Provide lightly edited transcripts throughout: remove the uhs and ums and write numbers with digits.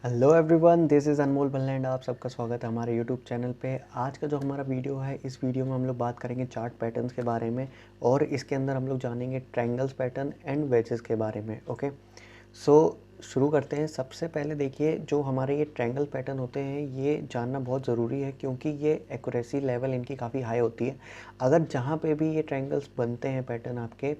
Hello everyone, this is अनमोल बल्लैंड। आप सबका स्वागत है हमारे यूट्यूब चैनल पे। आज का जो हमारा वीडियो है, इस वीडियो में हम लोग बात करेंगे चार्ट पैटर्न्स के बारे में और इसके अंदर हम लोग जानेंगे ट्रायंगल्स पैटर्न एंड वेजेस के बारे में। ओके, सो शुरू करते हैं। सबसे पहले देखिए, जो हमारे ये ट्रायंगल पैटर्न होते हैं ये जानना बहुत ज़रूरी है, क्योंकि ये एक्यूरेसी लेवल इनकी काफ़ी हाई होती है। अगर जहाँ पे भी ये ट्रायंगल्स बनते हैं पैटर्न आपके,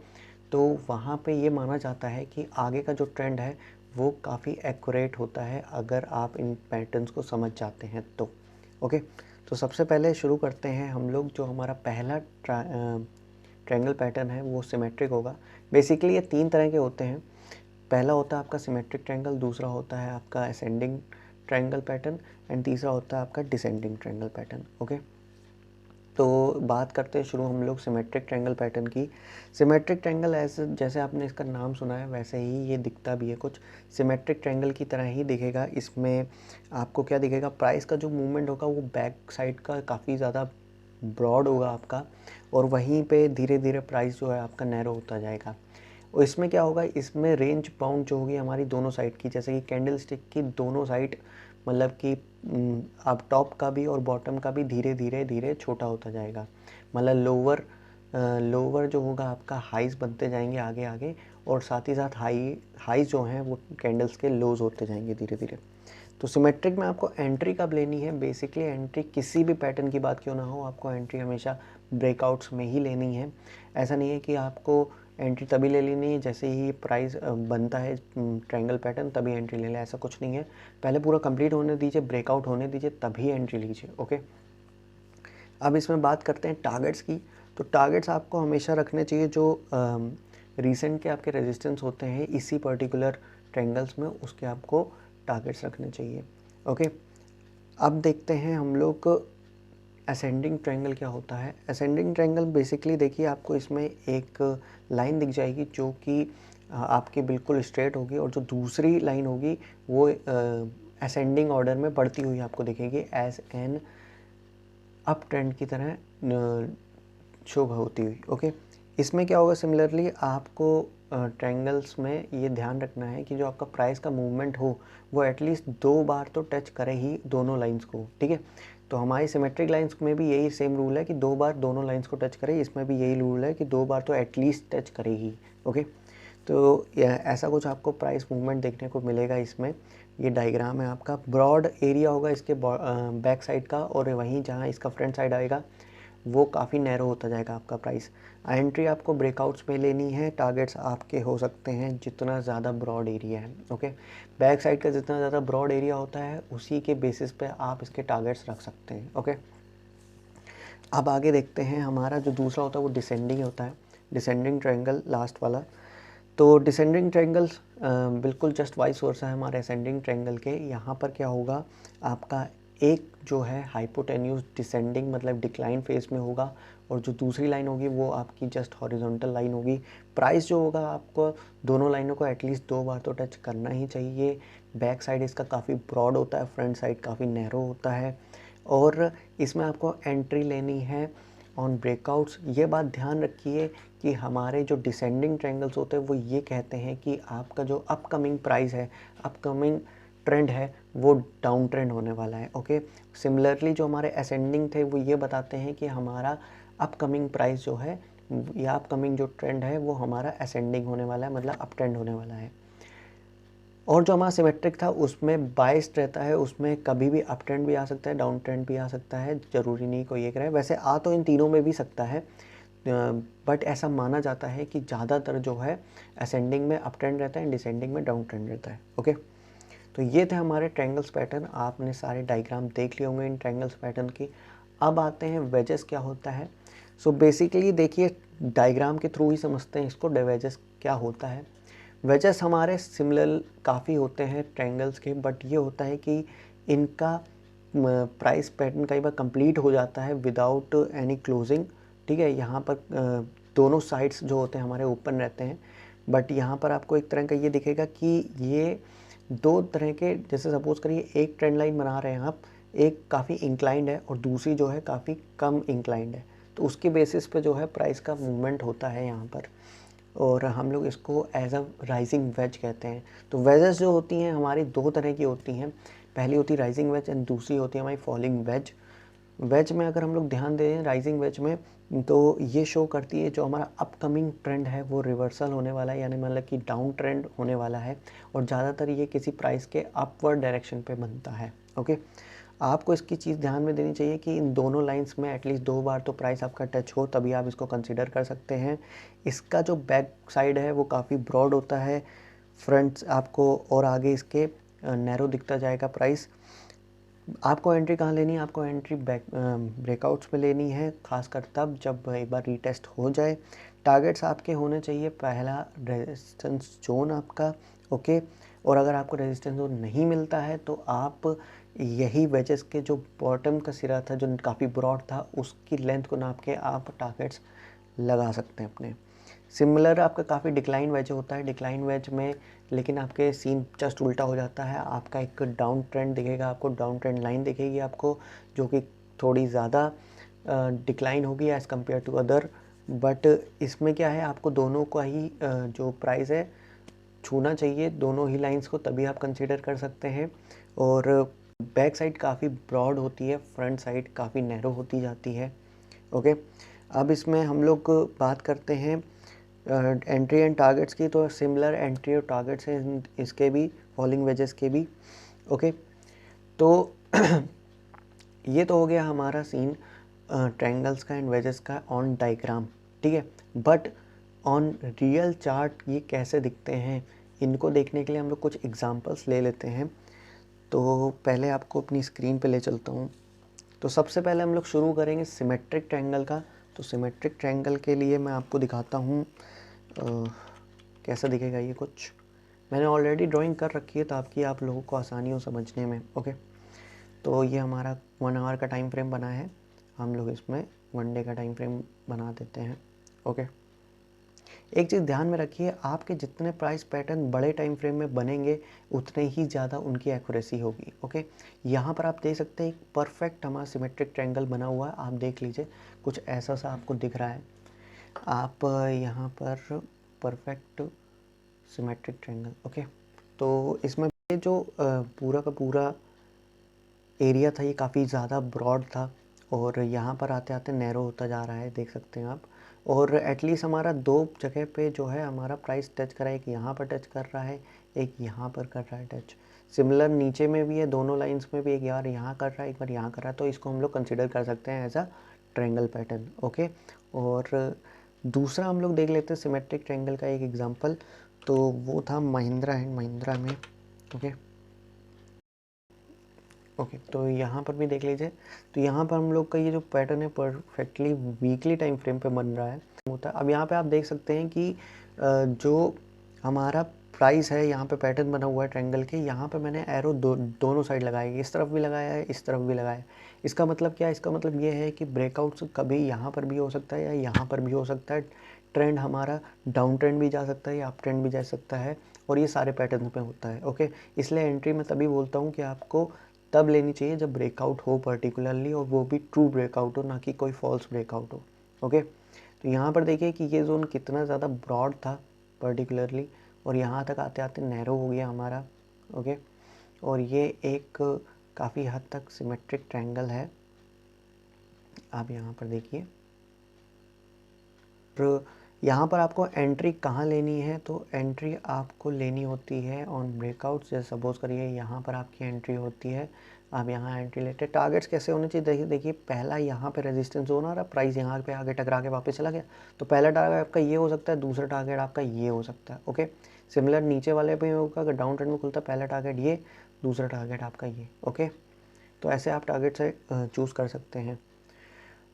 तो वहाँ पे ये माना जाता है कि आगे का जो ट्रेंड है वो काफ़ी एक्यूरेट होता है, अगर आप इन पैटर्न्स को समझ जाते हैं तो। ओके, तो सबसे पहले शुरू करते हैं हम लोग। जो हमारा पहला ट्रायंगल पैटर्न है वो सिमेट्रिक होगा। बेसिकली ये तीन तरह के होते हैं। पहला होता है आपका सिमेट्रिक ट्रायंगल, दूसरा होता है आपका असेंडिंग ट्रायंगल पैटर्न एंड तीसरा होता है आपका डिसेंडिंग ट्रायंगल पैटर्न। ओके, तो बात करते हैं शुरू हम लोग सिमेट्रिक ट्रायंगल पैटर्न की। सिमेट्रिक ट्रायंगल ऐसे जैसे आपने इसका नाम सुना है वैसे ही ये दिखता भी है, कुछ सिमेट्रिक ट्रायंगल की तरह ही दिखेगा। इसमें आपको क्या दिखेगा, प्राइस का जो मूवमेंट होगा वो बैक साइड का काफ़ी ज़्यादा ब्रॉड होगा आपका, और वहीं पे धीरे धीरे प्राइस जो है आपका नैरो होता जाएगा। और इसमें क्या होगा, इसमें रेंज बाउंड जो होगी हमारी दोनों साइड की, जैसे कि कैंडल स्टिक की दोनों साइड, मतलब कि अब टॉप का भी और बॉटम का भी धीरे धीरे धीरे छोटा होता जाएगा। मतलब लोअर जो होगा आपका हाइज बनते जाएंगे आगे आगे, और साथ ही साथ हाई जो हैं वो कैंडल्स के लोज होते जाएंगे धीरे धीरे। तो सिमेट्रिक में आपको एंट्री कब लेनी है, बेसिकली एंट्री किसी भी पैटर्न की बात क्यों ना हो, आपको एंट्री हमेशा ब्रेकआउट्स में ही लेनी है। ऐसा नहीं है कि आपको एंट्री तभी ले लेनी है जैसे ही प्राइस बनता है ट्रायंगल पैटर्न तभी एंट्री ले लें, ऐसा कुछ नहीं है। पहले पूरा कंप्लीट होने दीजिए, ब्रेकआउट होने दीजिए, तभी एंट्री लीजिए। ओके, अब इसमें बात करते हैं टारगेट्स की। तो टारगेट्स आपको हमेशा रखने चाहिए जो रीसेंट के आपके रेजिस्टेंस होते हैं इसी पर्टिकुलर ट्रायंगल्स में, उसके आपको टारगेट्स रखने चाहिए। ओके, अब देखते हैं हम लोग असेंडिंग ट्रायंगल क्या होता है। असेंडिंग ट्रायंगल बेसिकली देखिए, आपको इसमें एक लाइन दिख जाएगी जो कि आपकी बिल्कुल स्ट्रेट होगी, और जो दूसरी लाइन होगी वो असेंडिंग ऑर्डर में बढ़ती हुई आपको दिखेगी, एज एन अप ट्रेंड की तरह शोभा होती हुई। ओके, इसमें क्या होगा, सिमिलरली आपको ट्रायंगल्स में ये ध्यान रखना है कि जो आपका प्राइस का मूवमेंट हो वो एटलीस्ट 2 बार तो टच करे ही दोनों लाइंस को। ठीक है, तो हमारी सिमेट्रिक लाइंस में भी यही सेम रूल है कि 2 बार दोनों लाइंस को टच करे, इसमें भी यही रूल है कि 2 बार तो एटलीस्ट टच करे ही। ओके, तो ऐसा कुछ आपको प्राइस मूवमेंट देखने को मिलेगा इसमें। ये डायग्राम है आपका, ब्रॉड एरिया होगा इसके बैक साइड का, और वहीं जहाँ इसका फ्रंट साइड आएगा वो काफ़ी नैरो होता जाएगा आपका प्राइस। एंट्री आपको ब्रेकआउट्स में लेनी है, टारगेट्स आपके हो सकते हैं जितना ज़्यादा ब्रॉड एरिया है। ओके, बैक साइड का जितना ज़्यादा ब्रॉड एरिया होता है उसी के बेसिस पे आप इसके टारगेट्स रख सकते हैं। ओके, अब आगे देखते हैं। हमारा जो दूसरा होता है वो डिसेंडिंग होता है, डिसेंडिंग ट्रायंगल लास्ट वाला। तो डिसेंडिंग ट्रायंगल्स बिल्कुल जस्ट वाइस वर्सा है हमारे असेंडिंग ट्रायंगल के। यहाँ पर क्या होगा, आपका एक जो है हाइपोटेन्यूज डिसेंडिंग मतलब डिक्लाइन फेज में होगा, और जो दूसरी लाइन होगी वो आपकी जस्ट हॉरिजॉन्टल लाइन होगी। प्राइस जो होगा आपको दोनों लाइनों को एटलीस्ट 2 बार तो टच करना ही चाहिए। बैक साइड इसका काफ़ी ब्रॉड होता है, फ्रंट साइड काफ़ी नैरो होता है, और इसमें आपको एंट्री लेनी है ऑन ब्रेकआउट्स। ये बात ध्यान रखिए कि हमारे जो डिसेंडिंग ट्रायंगल्स होते हैं वो ये कहते हैं कि आपका जो अपकमिंग प्राइस है, अपकमिंग ट्रेंड है, वो डाउन ट्रेंड होने वाला है। ओके, सिमिलरली जो हमारे असेंडिंग थे वो ये बताते हैं कि हमारा अपकमिंग प्राइस जो है या अपकमिंग जो ट्रेंड है वो हमारा असेंडिंग होने वाला है, मतलब अप ट्रेंड होने वाला है। और जो हमारा सिमेट्रिक था उसमें बाइस्ड रहता है, उसमें कभी भी अप ट्रेंड भी आ सकता है, डाउन ट्रेंड भी आ सकता है, ज़रूरी नहीं कोई एक रहे। वैसे आ तो इन तीनों में भी सकता है, बट ऐसा माना जाता है कि ज़्यादातर जो है असेंडिंग में अप ट्रेंड रहता है, डिसेंडिंग में डाउन ट्रेंड रहता है। ओके, तो ये थे हमारे ट्रायंगल्स पैटर्न। आपने सारे डायग्राम देख लिए होंगे इन ट्रायंगल्स पैटर्न की। अब आते हैं वेजेस क्या होता है। सो बेसिकली देखिए, डायग्राम के थ्रू ही समझते हैं इसको, वेजेस क्या होता है। वेजेस हमारे सिमिलर काफ़ी होते हैं ट्रायंगल्स के, बट ये होता है कि इनका प्राइस पैटर्न कई बार कंप्लीट हो जाता है विदाउट एनी क्लोजिंग। ठीक है, यहाँ पर दोनों साइड्स जो होते हैं हमारे ओपन रहते हैं, बट यहाँ पर आपको एक तरह का ये दिखेगा कि ये दो तरह के, जैसे सपोज करिए एक ट्रेंड लाइन बना रहे हैं आप, एक काफ़ी इंक्लाइंड है और दूसरी जो है काफ़ी कम इंक्लाइंड है, तो उसके बेसिस पे जो है प्राइस का मूवमेंट होता है यहाँ पर। और हम लोग इसको एज अ राइजिंग वेज कहते हैं। तो वेजेस जो होती हैं हमारी दो तरह की होती हैं, पहली होती है राइजिंग वेज एंड दूसरी होती है हमारी फॉलिंग वेज। वेज में अगर हम लोग ध्यान दें राइजिंग वेज में, तो ये शो करती है जो हमारा अपकमिंग ट्रेंड है वो रिवर्सल होने वाला है, यानी मतलब कि डाउन ट्रेंड होने वाला है, और ज़्यादातर ये किसी प्राइस के अपवर्ड डायरेक्शन पे बनता है। ओके, आपको इसकी चीज़ ध्यान में देनी चाहिए कि इन दोनों लाइंस में एटलीस्ट 2 बार तो प्राइस आपका टच हो, तभी आप इसको कंसिडर कर सकते हैं। इसका जो बैक साइड है वो काफ़ी ब्रॉड होता है, फ्रंट आपको और आगे इसके नैरो दिखता जाएगा प्राइस। आपको एंट्री कहाँ लेनी है? आपको एंट्री ब्रेकआउट्स पे लेनी है, खासकर तब जब एक बार रीटेस्ट हो जाए। टारगेट्स आपके होने चाहिए पहला रेजिस्टेंस जोन आपका, ओके। और अगर आपको रेजिस्टेंस जोन नहीं मिलता है तो आप यही वेजेस के जो बॉटम का सिरा था जो काफ़ी ब्रॉड था उसकी लेंथ को नाप के आप टारगेट्स लगा सकते हैं अपने। सिमिलर आपका काफ़ी डिक्लाइन वेज होता है, डिक्लाइन वेज में लेकिन आपके सीन जस्ट उल्टा हो जाता है। आपका एक डाउन ट्रेंड दिखेगा, आपको डाउन ट्रेंड लाइन दिखेगी आपको, जो कि थोड़ी ज़्यादा डिक्लाइन होगी as compare to other. But इसमें क्या है, आपको दोनों का ही जो प्राइस है छूना चाहिए, दोनों ही लाइंस को, तभी आप कंसीडर कर सकते हैं। और बैक साइड काफ़ी ब्रॉड होती है, फ्रंट साइड काफ़ी नैरो होती जाती है। ओके, अब इसमें हम लोग बात करते हैं एंट्री एंड टारगेट्स की। तो सिमिलर एंट्री और टारगेट्स हैं इसके भी, फॉलिंग वेजेस के भी। ओके, तो ये तो हो गया हमारा सीन ट्रायंगल्स का एंड वेजेस का ऑन डायग्राम, ठीक है। बट ऑन रियल चार्ट ये कैसे दिखते हैं, इनको देखने के लिए हम लोग कुछ एग्जांपल्स ले लेते हैं। तो पहले आपको अपनी स्क्रीन पे ले चलता हूँ। तो सबसे पहले हम लोग शुरू करेंगे सिमेट्रिक ट्रायंगल का। तो सिमेट्रिक ट्रायंगल के लिए मैं आपको दिखाता हूँ कैसा दिखेगा ये कुछ। मैंने ऑलरेडी ड्राइंग कर रखी है ताकि आप लोगों को आसानी हो समझने में। ओके, तो ये हमारा 1 आवर का टाइम फ्रेम बना है, हम लोग इसमें 1 डे का टाइम फ्रेम बना देते हैं। ओके, एक चीज़ ध्यान में रखिए, आपके जितने प्राइस पैटर्न बड़े टाइम फ्रेम में बनेंगे उतने ही ज़्यादा उनकी एक्यूरेसी होगी। ओके, यहाँ पर आप देख सकते हैं एक परफेक्ट हमारा सिमेट्रिक ट्रायंगल बना हुआ है, आप देख लीजिए कुछ ऐसा सा आपको दिख रहा है। आप यहाँ पर परफेक्ट सिमेट्रिक ट्रायंगल, ओके। तो इसमें जो पूरा का पूरा एरिया था ये काफ़ी ज़्यादा ब्रॉड था, और यहाँ पर आते आते नैरो होता जा रहा है, देख सकते हैं आप। और एटलीस्ट हमारा 2 जगह पे जो है हमारा प्राइस टच कर रहा है, एक यहाँ पर टच कर रहा है, एक यहाँ पर कर रहा है टच। सिमिलर नीचे में भी है, दोनों लाइंस में भी एक बार यहाँ कर रहा है, एक बार यहाँ कर रहा है। तो इसको हम लोग कंसिडर कर सकते हैं as a triangle pattern, okay. और दूसरा हम लोग देख लेते हैं सिमेट्रिक ट्रायंगल का एक एग्जांपल, तो वो था महिंद्रा एंड महिंद्रा में। ओके, ओके, तो यहाँ पर भी देख लीजिए। तो यहाँ पर हम लोग का ये जो पैटर्न है परफेक्टली वीकली टाइम फ्रेम पे बन रहा है होता है। अब यहाँ पे आप देख सकते हैं कि जो हमारा प्राइस है, यहाँ पे पैटर्न बना हुआ है ट्रायंगल के, यहाँ पे मैंने एरो दोनों साइड लगाए, इस तरफ भी लगाया है, इस तरफ भी लगाया है। इसका मतलब क्या है? इसका मतलब ये है कि ब्रेकआउट्स कभी यहाँ पर भी हो सकता है या यहाँ पर भी हो सकता है। ट्रेंड हमारा डाउन ट्रेंड भी जा सकता है या अप ट्रेंड भी जा सकता है, और ये सारे पैटर्न पे होता है। ओके, इसलिए एंट्री मैं तभी बोलता हूँ कि आपको तब लेनी चाहिए जब ब्रेकआउट हो पर्टिकुलरली, और वो भी ट्रू ब्रेकआउट हो, ना कि कोई फॉल्स ब्रेकआउट हो। ओके, तो यहाँ पर देखिए कि ये जोन कितना ज़्यादा ब्रॉड था पर्टिकुलरली, और यहाँ तक आते आते नैरो हो गया हमारा। ओके, और ये एक काफ़ी हद तक सिमेट्रिक ट्रायंगल है, आप यहाँ पर देखिए। तो यहाँ पर आपको एंट्री कहाँ लेनी है? तो एंट्री आपको लेनी होती है ऑन ब्रेकआउट। जैसे सपोज करिए यहाँ पर आपकी एंट्री होती है, आप यहाँ एंट्री लेते हैं। टारगेट्स कैसे होने चाहिए? देखिए देखिए, पहला यहाँ पे रेजिस्टेंस जोन आ रहा है, प्राइस यहाँ पे आगे टकरा के वापस चला गया, तो पहला टारगेट आपका ये हो सकता है, दूसरा टारगेट आपका ये हो सकता है। ओके, सिमिलर नीचे वाले पे होगा, अगर डाउन ट्रेंड में खुलता है पहला टारगेट ये, दूसरा टारगेट आपका ये। ओके, तो ऐसे आप टारगेट से चूज़ कर सकते हैं।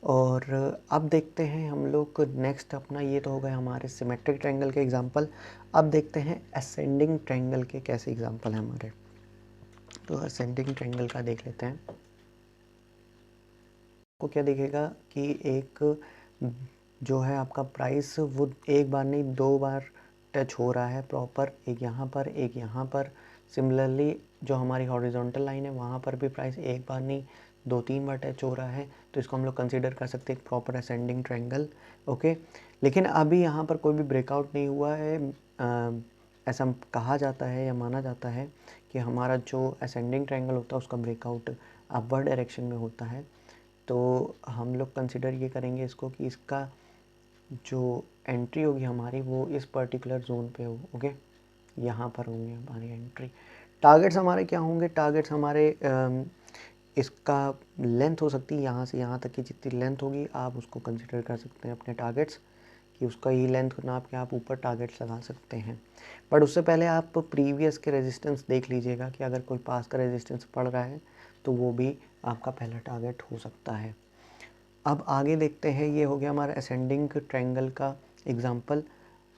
और अब देखते हैं हम लोग नेक्स्ट अपना, ये तो हो गए हमारे सिमेट्रिक ट्रायंगल के एग्जांपल। अब देखते हैं असेंडिंग ट्रायंगल के कैसे एग्जांपल हैं हमारे। तो असेंडिंग ट्रायंगल का देख लेते हैं। आपको क्या दिखेगा कि एक जो है आपका प्राइस वो एक बार नहीं 2 बार टच हो रहा है प्रॉपर, एक यहाँ पर एक यहाँ पर। सिमिलरली जो हमारी हॉरिजॉन्टल लाइन है वहाँ पर भी प्राइस एक बार नहीं 2-3 बार टच हो रहा है, तो इसको हम लोग कंसीडर कर सकते हैं एक प्रॉपर असेंडिंग ट्रायंगल। ओके, लेकिन अभी यहाँ पर कोई भी ब्रेकआउट नहीं हुआ है। ऐसा कहा जाता है या माना जाता है कि हमारा जो असेंडिंग ट्रायंगल होता है उसका ब्रेकआउट अपवर्ड डायरेक्शन में होता है। तो हम लोग कंसिडर ये करेंगे इसको कि इसका जो एंट्री होगी हमारी वो इस पर्टिकुलर जोन पे हो। ओके, यहाँ पर होंगे हमारी एंट्री। टारगेट्स हमारे क्या होंगे? टारगेट्स हमारे इसका लेंथ हो सकती है, यहाँ से यहाँ तक की जितनी लेंथ होगी आप उसको कंसिडर कर सकते हैं अपने टारगेट्स, कि उसका ही लेंथ नाप के आप ऊपर टारगेट्स लगा सकते हैं। बट उससे पहले आप प्रीवियस के रेजिस्टेंस देख लीजिएगा कि अगर कोई पास का रेजिस्टेंस पड़ रहा है तो वो भी आपका पहला टारगेट हो सकता है। अब आगे देखते हैं, ये हो गया हमारा असेंडिंग ट्रायंगल का एग्जांपल।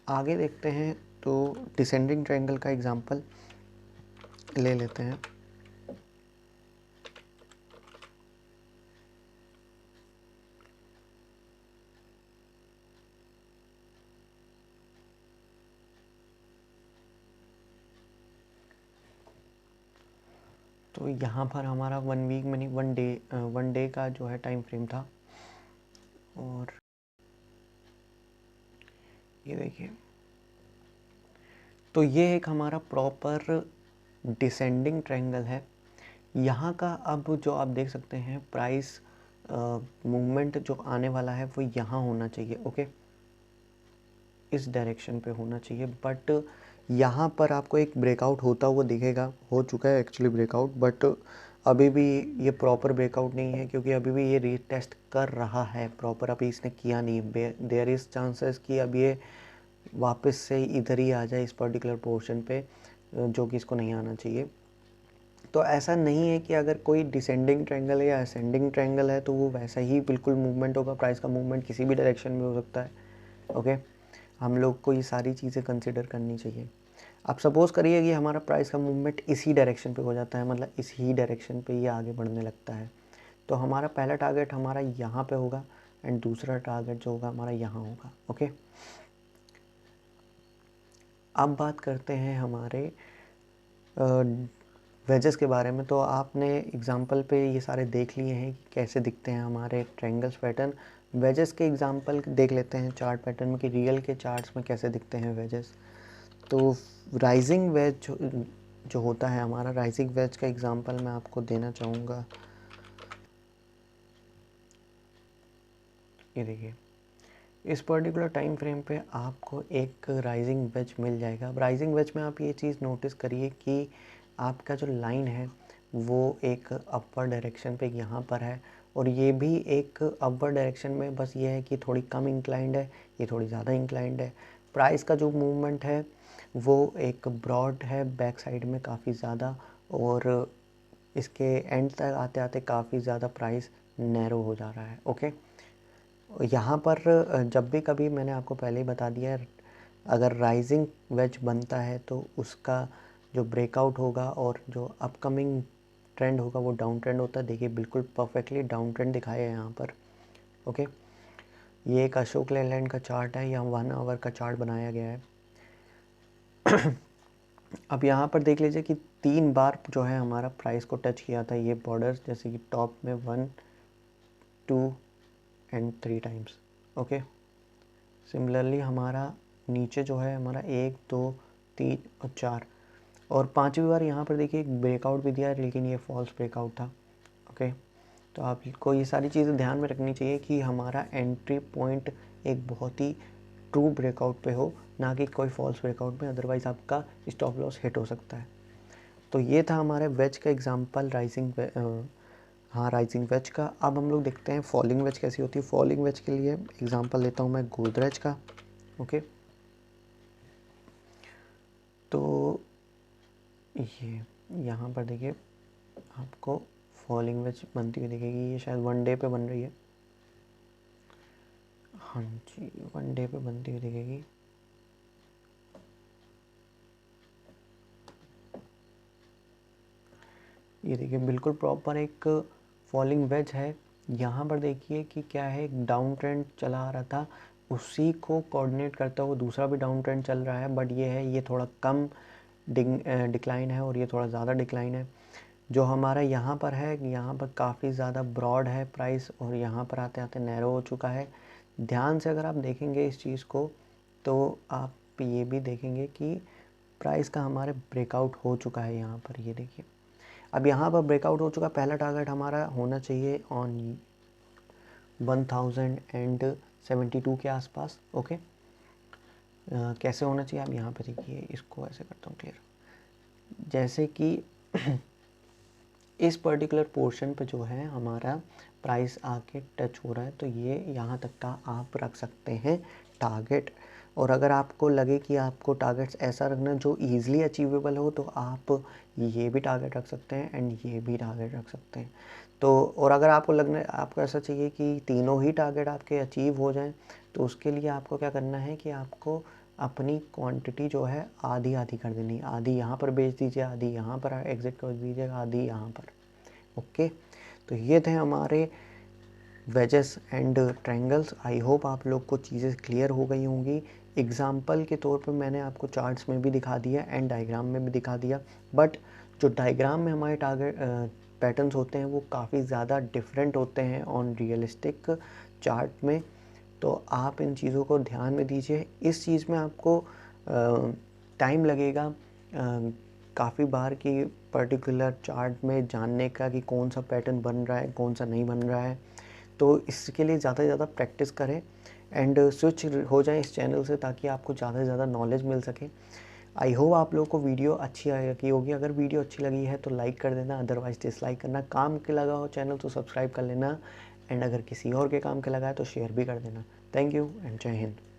आगे देखते हैं तो डिसेंडिंग ट्रायंगल का एग्जांपल ले लेते हैं। तो यहाँ पर हमारा 1 वीक में नहीं, 1 डे का जो है टाइम फ्रेम था। और ये देखिए, तो ये एक हमारा प्रॉपर डिसेंडिंग ट्रायंगल है। यहाँ का अब जो आप देख सकते हैं प्राइस मूवमेंट जो आने वाला है वो यहाँ होना चाहिए। ओके, इस डायरेक्शन पे होना चाहिए, बट यहाँ पर आपको एक ब्रेकआउट होता हुआ दिखेगा। हो चुका है एक्चुअली ब्रेकआउट, बट अभी भी ये प्रॉपर ब्रेकआउट नहीं है, क्योंकि अभी भी ये रीटेस्ट कर रहा है प्रॉपर, अभी इसने किया नहीं। देयर इज़ चांसेस कि अब ये वापस से इधर ही आ जाए इस पर्टिकुलर पोर्शन पे, जो कि इसको नहीं आना चाहिए। तो ऐसा नहीं है कि अगर कोई डिसेंडिंग ट्रायंगल है या असेंडिंग ट्रायंगल है तो वो वैसा ही बिल्कुल मूवमेंट होगा। प्राइस का मूवमेंट किसी भी डायरेक्शन में हो सकता है। ओके, हम लोग को ये सारी चीज़ें कंसिडर करनी चाहिए। अब सपोज़ करिए कि हमारा प्राइस का मूवमेंट इसी डायरेक्शन पे हो जाता है, मतलब इस ही डायरेक्शन पे ये आगे बढ़ने लगता है, तो हमारा पहला टारगेट हमारा यहाँ पे होगा एंड दूसरा टारगेट जो होगा हमारा यहाँ होगा। ओके, अब बात करते हैं हमारे वेजेस के बारे में। तो आपने एग्जांपल पे ये सारे देख लिए हैं कि कैसे दिखते हैं हमारे ट्रायंगल्स पैटर्न। वेजेस के एग्जांपल देख लेते हैं चार्ट पैटर्न में कि रियल के चार्ट्स में कैसे दिखते हैं वेजेस। तो राइजिंग वेज जो होता है हमारा, राइजिंग वेज का एग्जांपल मैं आपको देना चाहूँगा। ये देखिए, इस पर्टिकुलर टाइम फ्रेम पे आपको एक राइजिंग वेज मिल जाएगा। अब राइजिंग वेज में आप ये चीज़ नोटिस करिए कि आपका जो लाइन है वो एक अपवर्ड डायरेक्शन पे यहाँ पर है, और ये भी एक अपवर्ड डायरेक्शन में, बस ये है कि थोड़ी कम इंक्लाइंड है, ये थोड़ी ज़्यादा इंक्लाइंड है। प्राइस का जो मूवमेंट है वो एक ब्रॉड है, बैक साइड में काफ़ी ज़्यादा, और इसके एंड तक आते आते काफ़ी ज़्यादा प्राइस नैरो हो जा रहा है। ओके, यहाँ पर जब भी कभी, मैंने आपको पहले ही बता दिया है, अगर राइजिंग वेज बनता है तो उसका जो ब्रेकआउट होगा और जो अपकमिंग ट्रेंड होगा वो डाउन ट्रेंड होता है। देखिए बिल्कुल परफेक्टली डाउन ट्रेंड दिखाया है यहाँ पर। ओके, ये एक अशोक लेलैंड का चार्ट है, यहाँ 1 आवर का चार्ट बनाया गया है। अब यहाँ पर देख लीजिए कि 3 बार जो है हमारा प्राइस को टच किया था ये बॉर्डर्स, जैसे कि टॉप में 1, 2 एंड 3 टाइम्स। ओके, सिमिलरली हमारा नीचे जो है हमारा 1, 2, 3 और 4, और 5वीं बार यहाँ पर देखिए एक ब्रेकआउट भी दिया है, लेकिन ये फॉल्स ब्रेकआउट था। ओके, तो आपको ये सारी चीज़ें ध्यान में रखनी चाहिए कि हमारा एंट्री पॉइंट एक बहुत ही ट्रू ब्रेकआउट पे हो, ना कि कोई फॉल्स ब्रेकआउट में, अदरवाइज़ आपका स्टॉप लॉस हिट हो सकता है। तो ये था हमारे वेज का एग्जांपल, राइजिंग वेज का। अब हम लोग देखते हैं फॉलिंग वेज कैसी होती है। फॉलिंग वेज के लिए एग्जांपल लेता हूँ मैं गोदरेज का। ओके, तो ये यहाँ पर देखिए आपको फॉलिंग वेज बनती हुई दिखेगी, ये शायद 1 डे पे बन रही है। हाँ जी, 1 डे पे बनती हुई दिखेगी। ये देखिए बिल्कुल प्रॉपर एक फॉलिंग वेज है। यहाँ पर देखिए कि क्या है, एक डाउन ट्रेंड चला आ रहा था, उसी को कोऑर्डिनेट करता हुआ दूसरा भी डाउन ट्रेंड चल रहा है, बट ये है ये थोड़ा कम डिक्लाइन है और ये थोड़ा ज़्यादा डिक्लाइन है। जो हमारा यहाँ पर है, यहाँ पर काफ़ी ज़्यादा ब्रॉड है प्राइस, और यहाँ पर आते आते नैरो हो चुका है। ध्यान से अगर आप देखेंगे इस चीज़ को तो आप ये भी देखेंगे कि प्राइस का हमारे ब्रेकआउट हो चुका है यहाँ पर, ये देखिए अब यहाँ पर ब्रेकआउट हो चुका। पहला टारगेट हमारा होना चाहिए ऑन 1072 के आसपास। ओके, कैसे होना चाहिए आप यहाँ पे देखिए, इसको ऐसे करता हूँ क्लियर, जैसे कि इस पर्टिकुलर पोर्शन पे जो है हमारा प्राइस आके टच हो रहा है, तो ये यहाँ तक का आप रख सकते हैं टारगेट। और अगर आपको लगे कि आपको टारगेट्स ऐसा रखना जो ईज़िली अचीवेबल हो, तो आप ये भी टारगेट रख सकते हैं एंड ये भी टारगेट रख सकते हैं। तो और अगर आपको ऐसा चाहिए कि तीनों ही टारगेट आपके अचीव हो जाएं, तो उसके लिए आपको क्या करना है कि आपको अपनी क्वांटिटी जो है आधी आधी कर देनी, आधी यहाँ पर बेच दीजिए, आधी यहाँ पर एग्ज़िट कर दीजिए, आधी यहाँ पर। ओके, तो ये थे हमारे wages and triangles. I hope आप लोग को चीज़ें क्लियर हो गई होंगी। एग्जाम्पल के तौर पे मैंने आपको चार्ट्स में भी दिखा दिया एंड डायग्राम में भी दिखा दिया, बट जो डायग्राम में हमारे टारगेट पैटर्न्स होते हैं वो काफ़ी ज़्यादा डिफरेंट होते हैं ऑन रियलिस्टिक चार्ट में। तो आप इन चीज़ों को ध्यान में दीजिए। इस चीज़ में आपको टाइम लगेगा काफ़ी बार कि पर्टिकुलर चार्ट में जानने का कि कौन सा पैटर्न बन रहा है, कौन सा नहीं बन रहा है। तो इसके लिए ज़्यादा से ज़्यादा प्रैक्टिस करें एंड स्विच हो जाएं इस चैनल से, ताकि आपको ज़्यादा से ज़्यादा नॉलेज मिल सके। आई होप आप लोगों को वीडियो अच्छी लगी होगी। अगर वीडियो अच्छी लगी है तो लाइक कर देना, अदरवाइज़ डिसलाइक करना। काम के लगा हो चैनल तो सब्सक्राइब कर लेना एंड अगर किसी और के काम के लगा है तो शेयर भी कर देना। थैंक यू एंड जय हिंद।